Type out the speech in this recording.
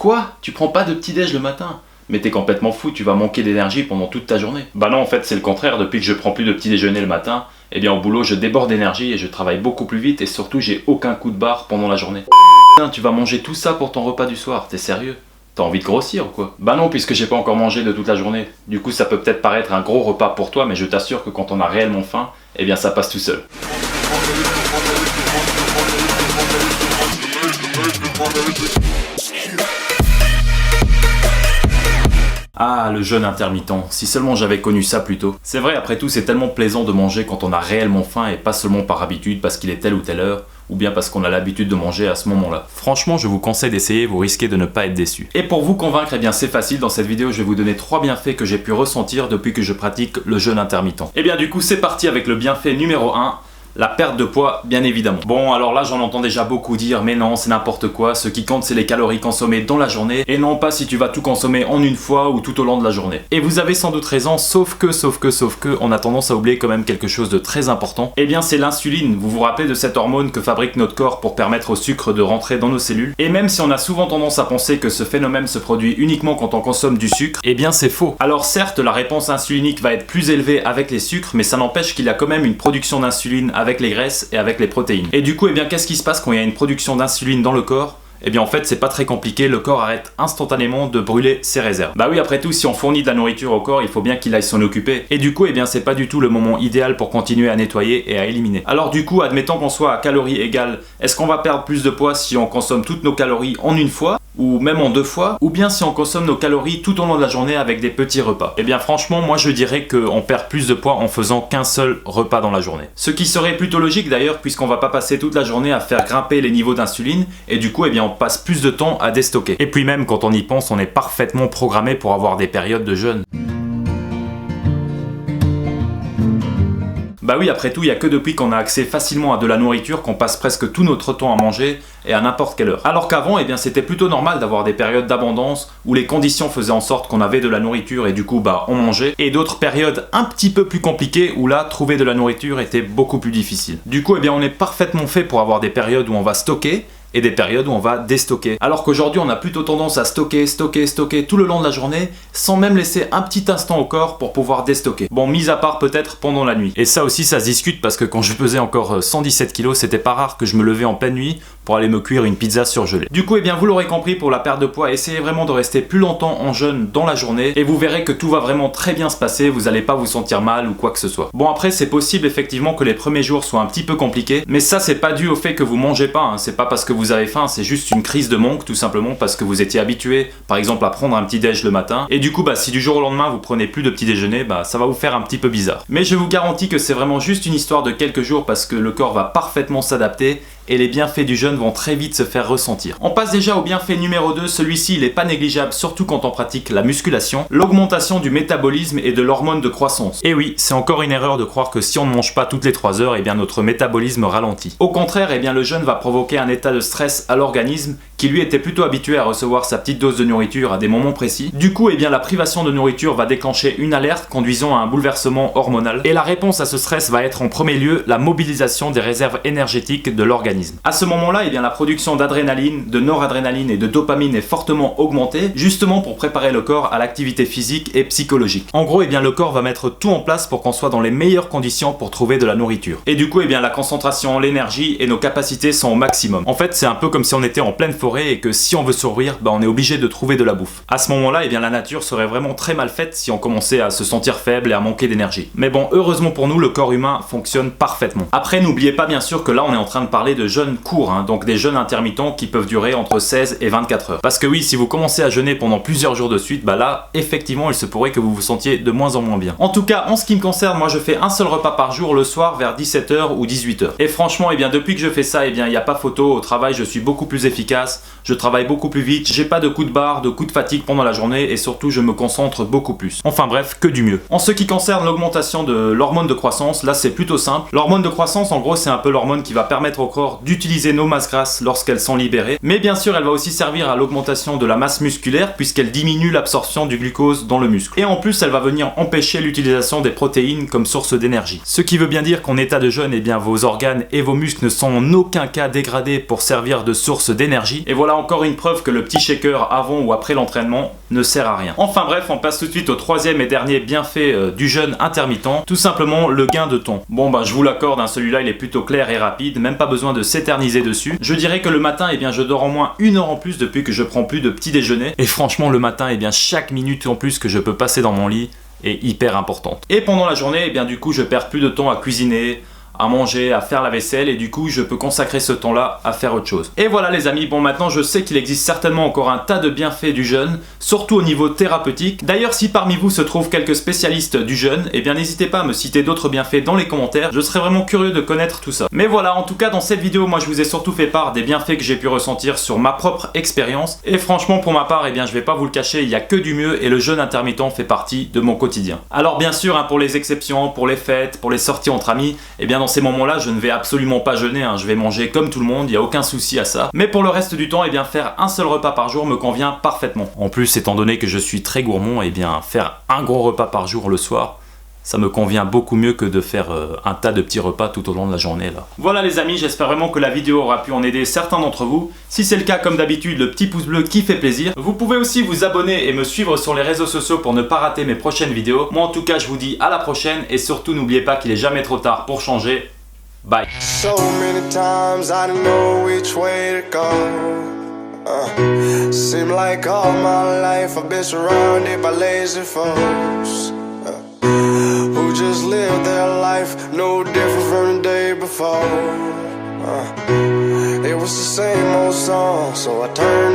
Quoi? Tu prends pas de petit-déj le matin? Mais t'es complètement fou, tu vas manquer d'énergie pendant toute ta journée. Bah non, en fait c'est le contraire, depuis que je prends plus de petit déjeuner le matin, eh bien au boulot je déborde d'énergie et je travaille beaucoup plus vite et surtout j'ai aucun coup de barre pendant la journée. Putain, tu vas manger tout ça pour ton repas du soir, t'es sérieux? T'as envie de grossir ou quoi? Bah non, puisque j'ai pas encore mangé de toute la journée. Du coup ça peut peut-être paraître un gros repas pour toi, mais je t'assure que quand on a réellement faim, eh bien ça passe tout seul. Ah, le jeûne intermittent, si seulement j'avais connu ça plus tôt. C'est vrai, après tout, c'est tellement plaisant de manger quand on a réellement faim et pas seulement par habitude parce qu'il est telle ou telle heure, ou bien parce qu'on a l'habitude de manger à ce moment-là. Franchement, je vous conseille d'essayer, vous risquez de ne pas être déçu. Et pour vous convaincre, eh bien c'est facile, dans cette vidéo, je vais vous donner 3 bienfaits que j'ai pu ressentir depuis que je pratique le jeûne intermittent. Et bien du coup, c'est parti avec le bienfait numéro 1. La perte de poids, bien évidemment. Bon, alors là, j'en entends déjà beaucoup dire, mais non, c'est n'importe quoi. Ce qui compte, c'est les calories consommées dans la journée, et non pas si tu vas tout consommer en une fois ou tout au long de la journée. Et vous avez sans doute raison, sauf que, on a tendance à oublier quand même quelque chose de très important. Eh bien, c'est l'insuline. Vous vous rappelez de cette hormone que fabrique notre corps pour permettre au sucre de rentrer dans nos cellules? Et même si on a souvent tendance à penser que ce phénomène se produit uniquement quand on consomme du sucre, eh bien c'est faux. Alors certes, la réponse insulinique va être plus élevée avec les sucres, mais ça n'empêche qu'il y a quand même une production d'insuline avec les graisses et avec les protéines. Et du coup, eh bien, qu'est-ce qui se passe quand il y a une production d'insuline dans le corps? Eh bien en fait c'est pas très compliqué, le corps arrête instantanément de brûler ses réserves. Bah oui, après tout, si on fournit de la nourriture au corps, il faut bien qu'il aille s'en occuper. Et du coup, eh bien c'est pas du tout le moment idéal pour continuer à nettoyer et à éliminer. Alors du coup, admettons qu'on soit à calories égales, est-ce qu'on va perdre plus de poids si on consomme toutes nos calories en une fois? Ou même en 2 fois, ou bien si on consomme nos calories tout au long de la journée avec des petits repas? Eh bien franchement, moi je dirais qu'on perd plus de poids en faisant qu'un seul repas dans la journée. Ce qui serait plutôt logique d'ailleurs, puisqu'on va pas passer toute la journée à faire grimper les niveaux d'insuline, et du coup, eh bien on passe plus de temps à déstocker. Et puis même quand on y pense, on est parfaitement programmé pour avoir des périodes de jeûne. Bah oui, après tout, il n'y a que depuis qu'on a accès facilement à de la nourriture qu'on passe presque tout notre temps à manger et à n'importe quelle heure. Alors qu'avant, eh bien c'était plutôt normal d'avoir des périodes d'abondance où les conditions faisaient en sorte qu'on avait de la nourriture et du coup bah on mangeait, et d'autres périodes un petit peu plus compliquées où là trouver de la nourriture était beaucoup plus difficile. Du coup, eh bien on est parfaitement fait pour avoir des périodes où on va stocker et des périodes où on va déstocker. Alors qu'aujourd'hui, on a plutôt tendance à stocker tout le long de la journée, sans même laisser un petit instant au corps pour pouvoir déstocker. Bon, mis à part peut-être pendant la nuit. Et ça aussi, ça se discute parce que quand je pesais encore 117 kg, c'était pas rare que je me levais en pleine nuit pour aller me cuire une pizza surgelée. Du coup, eh bien, vous l'aurez compris, pour la perte de poids, essayez vraiment de rester plus longtemps en jeûne dans la journée, et vous verrez que tout va vraiment très bien se passer, vous allez pas vous sentir mal ou quoi que ce soit. Bon, après, c'est possible effectivement que les premiers jours soient un petit peu compliqués, mais ça, c'est pas dû au fait que vous mangez pas, hein. C'est pas parce que vous avez faim, c'est juste une crise de manque, tout simplement parce que vous étiez habitué, par exemple, à prendre un petit déj le matin, et du coup, bah, si du jour au lendemain vous prenez plus de petit déjeuner, bah, ça va vous faire un petit peu bizarre. Mais je vous garantis que c'est vraiment juste une histoire de quelques jours parce que le corps va parfaitement s'adapter et les bienfaits du jeûne vont très vite se faire ressentir. On passe déjà au bienfait numéro 2, celui-ci il est pas négligeable, surtout quand on pratique la musculation, l'augmentation du métabolisme et de l'hormone de croissance. Et oui, c'est encore une erreur de croire que si on ne mange pas toutes les 3 heures, eh bien notre métabolisme ralentit. Au contraire, eh bien le jeûne va provoquer un état de stress à l'organisme qui lui était plutôt habitué à recevoir sa petite dose de nourriture à des moments précis. Du coup, eh bien la privation de nourriture va déclencher une alerte conduisant à un bouleversement hormonal. Et la réponse à ce stress va être en premier lieu la mobilisation des réserves énergétiques de l'organisme. À ce moment-là, eh bien, la production d'adrénaline, de noradrénaline et de dopamine est fortement augmentée, justement pour préparer le corps à l'activité physique et psychologique. En gros, eh bien, le corps va mettre tout en place pour qu'on soit dans les meilleures conditions pour trouver de la nourriture. Et du coup, eh bien, la concentration, l'énergie et nos capacités sont au maximum. En fait, c'est un peu comme si on était en pleine forêt et que si on veut survivre, bah, on est obligé de trouver de la bouffe. À ce moment-là, eh bien, la nature serait vraiment très mal faite si on commençait à se sentir faible et à manquer d'énergie. Mais bon, heureusement pour nous, le corps humain fonctionne parfaitement. Après, n'oubliez pas bien sûr que là, on est en train de parler de jeûne court, hein, donc des jeûnes intermittents qui peuvent durer entre 16 et 24 heures. Parce que oui, si vous commencez à jeûner pendant plusieurs jours de suite, bah là, effectivement, il se pourrait que vous vous sentiez de moins en moins bien. En tout cas, en ce qui me concerne, moi je fais un seul repas par jour le soir vers 17h ou 18h. Et franchement, eh bien, depuis que je fais ça, eh bien, il n'y a pas photo. Au travail, je suis beaucoup plus efficace, je travaille beaucoup plus vite, j'ai pas de coups de barre, de coups de fatigue pendant la journée et surtout, je me concentre beaucoup plus. Enfin bref, que du mieux. En ce qui concerne l'augmentation de l'hormone de croissance, là c'est plutôt simple. L'hormone de croissance, en gros, c'est un peu l'hormone qui va permettre au corps d'utiliser nos masses grasses lorsqu'elles sont libérées, mais bien sûr elle va aussi servir à l'augmentation de la masse musculaire puisqu'elle diminue l'absorption du glucose dans le muscle. Et en plus elle va venir empêcher l'utilisation des protéines comme source d'énergie. Ce qui veut bien dire qu'en état de jeûne, eh bien vos organes et vos muscles ne sont en aucun cas dégradés pour servir de source d'énergie, Et voilà encore une preuve que le petit shaker avant ou après l'entraînement ne sert à rien. Enfin bref, on passe tout de suite au troisième et dernier bienfait du jeûne intermittent, tout simplement le gain de ton. Bon bah je vous l'accorde, hein, celui-là il est plutôt clair et rapide, même pas besoin de s'éterniser dessus. Je dirais que le matin, eh bien je dors au moins 1 heure en plus depuis que je prends plus de petit déjeuner. Et franchement le matin, eh bien chaque minute en plus que je peux passer dans mon lit est hyper importante. Et pendant la journée, eh bien du coup je perds plus de temps à cuisiner, à manger, à faire la vaisselle, et du coup je peux consacrer ce temps-là à faire autre chose. Et voilà les amis, bon maintenant je sais qu'il existe certainement encore un tas de bienfaits du jeûne, surtout au niveau thérapeutique. D'ailleurs si parmi vous se trouvent quelques spécialistes du jeûne, eh bien n'hésitez pas à me citer d'autres bienfaits dans les commentaires, je serais vraiment curieux de connaître tout ça. Mais voilà, en tout cas dans cette vidéo, moi je vous ai surtout fait part des bienfaits que j'ai pu ressentir sur ma propre expérience, et franchement pour ma part, eh bien je vais pas vous le cacher, il y a que du mieux, et le jeûne intermittent fait partie de mon quotidien. Alors bien sûr, hein, pour les exceptions, pour les fêtes, pour les sorties entre amis, eh bien dans ces moments-là, je ne vais absolument pas jeûner, hein, je vais manger comme tout le monde, il n'y a aucun souci à ça. Mais pour le reste du temps, eh bien faire un seul repas par jour me convient parfaitement. En plus, étant donné que je suis très gourmand, eh bien faire un gros repas par jour le soir, ça me convient beaucoup mieux que de faire un tas de petits repas tout au long de la journée là. Voilà les amis, j'espère vraiment que la vidéo aura pu en aider certains d'entre vous. Si c'est le cas, comme d'habitude, le petit pouce bleu qui fait plaisir. Vous pouvez aussi vous abonner et me suivre sur les réseaux sociaux pour ne pas rater mes prochaines vidéos. Moi en tout cas, je vous dis à la prochaine, et surtout n'oubliez pas qu'il est jamais trop tard pour changer. Bye. So many times I didn't know which way to go. Seem like all my life I've been surrounded by lazy folks who just live their life no different from the day before. It was the same old song, so I turned